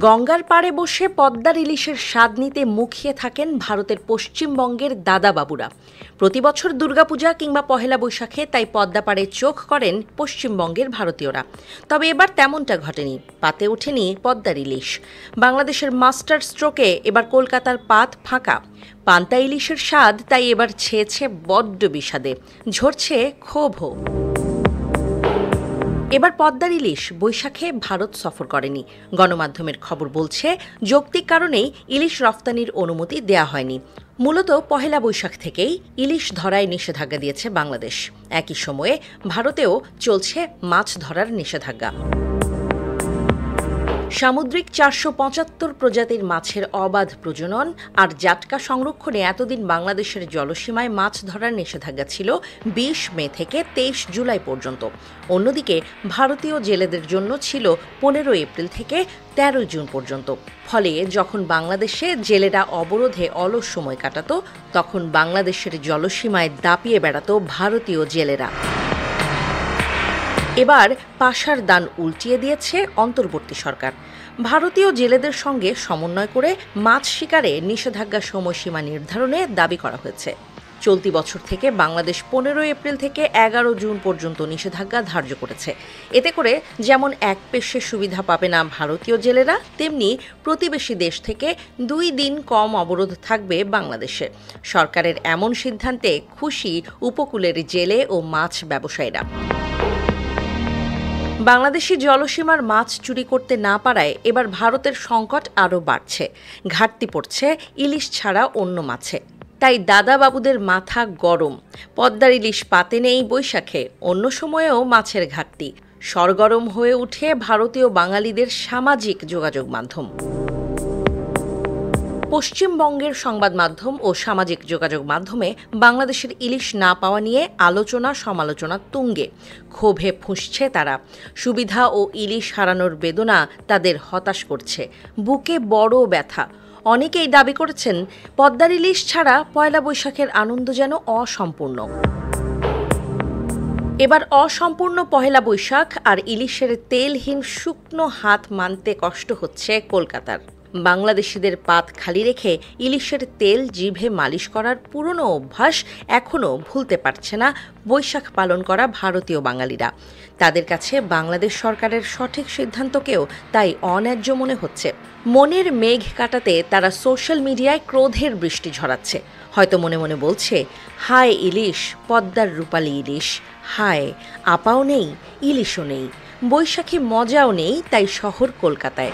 গঙ্গার পাড়ে বসে পদ্মার ইলিশের স্বাদ নিতে মুখিয়ে থাকেন ভারতের পশ্চিমবঙ্গের দাদাবাবুরা। প্রতিবছর দুর্গাপূজা কিংবা পহেলা বৈশাখে তাই পদ্মা পাড়ে চোখ করেন পশ্চিমবঙ্গের ভারতীয়রা। তবে এবার তেমনটা ঘটেনি, পাতে ওঠেনি পদ্মার ইলিশ। বাংলাদেশের মাস্টার স্ট্রোকে এবার কলকাতার পাত ফাঁকা। পান্তা ইলিশের স্বাদ তাই এবার ছেয়েছে বড্ড বিষাদে, ঝরছে ক্ষোভও। এবার পদ্মার ইলিশ বৈশাখে ভারত সফর করেনি। গণমাধ্যমের খবর বলছে, যৌক্তিক কারণেই ইলিশ রফতানির অনুমতি দেয়া হয়নি। মূলত পহেলা বৈশাখ থেকেই ইলিশ ধরায় নিষেধাজ্ঞা দিয়েছে বাংলাদেশ। একই সময়ে ভারতেও চলছে মাছ ধরার নিষেধাজ্ঞা। সামুদ্রিক ৪৭৫ প্রজাতির মাছের অবাধ প্রজনন আর জাটকা সংরক্ষণে এতদিন বাংলাদেশের জলসীমায় মাছ ধরার নিষেধাজ্ঞা ছিল ২০ মে থেকে ২৩ জুলাই পর্যন্ত। অন্যদিকে ভারতীয় জেলেদের জন্য ছিল ১৫ এপ্রিল থেকে ১৩ জুন পর্যন্ত। ফলে যখন বাংলাদেশে জেলেরা অবরোধে অলস সময় কাটাত, তখন বাংলাদেশের জলসীমায় দাপিয়ে বেড়াত ভারতীয় জেলেরা। এবার পাশার দান উল্টিয়ে দিয়েছে অন্তর্বর্তী সরকার। ভারতীয় জেলেদের সঙ্গে সমন্বয় করে মাছ শিকারে নিষেধাজ্ঞা সময়সীমা নির্ধারণে দাবি করা হয়েছে। চলতি বছর থেকে বাংলাদেশ ১৫ এপ্রিল থেকে ১১ জুন পর্যন্ত নিষেধাজ্ঞা ধার্য করেছে। এতে করে যেমন এক পেশে সুবিধা পাবে না ভারতীয় জেলেরা, তেমনি প্রতিবেশী দেশ থেকে ২ দিন কম অবরোধ থাকবে বাংলাদেশে। সরকারের এমন সিদ্ধান্তে খুশি উপকূলের জেলে ও মাছ ব্যবসায়ীরা। বাংলাদেশি জলসীমার মাছ চুরি করতে না পারায় এবার ভারতের সংকট আরও বাড়ছে। ঘাটতি পড়ছে ইলিশ ছাড়া অন্য মাছে। তাই দাদাবাবুদের মাথা গরম। পদ্মার ইলিশ পাতে নেই বৈশাখে, অন্য সময়েও মাছের ঘাটতি। সরগরম হয়ে উঠে ভারতীয় বাঙালিদের সামাজিক যোগাযোগ মাধ্যম। পশ্চিমবঙ্গের সংবাদ মাধ্যম ও সামাজিক যোগাযোগ মাধ্যমে বাংলাদেশের ইলিশ না পাওয়া নিয়ে আলোচনা সমালোচনা তুঙ্গে। ক্ষোভে ফুঁসছে তারা। সুবিধা ও ইলিশ হারানোর বেদনা তাদের হতাশ করছে। বুকে বড় ব্যথা। অনেকেই দাবি করেছেন, পদ্মার ইলিশ ছাড়া পয়লা বৈশাখের আনন্দ যেন অসম্পূর্ণ। এবার অসম্পূর্ণ পহেলা বৈশাখ আর ইলিশের তেলহীন শুকনো হাত মানতে কষ্ট হচ্ছে কলকাতার। বাংলাদেশিদের পাত খালি রেখে ইলিশের তেল জিভে মালিশ করার পুরনো অভ্যাস এখনও ভুলতে পারছে না বৈশাখ পালন করা ভারতীয় বাঙালিরা। তাদের কাছে বাংলাদেশ সরকারের সঠিক সিদ্ধান্তকেও তাই অন্যায্য মনে হচ্ছে। মনের মেঘ কাটাতে তারা সোশ্যাল মিডিয়ায় ক্রোধের বৃষ্টি ঝরাচ্ছে। হয়তো মনে মনে বলছে, হায় ইলিশ, পদ্মার রূপালী ইলিশ, হায় আপাও নেই, ইলিশও নেই, বৈশাখী মজাও নেই, তাই শহর কলকাতায়।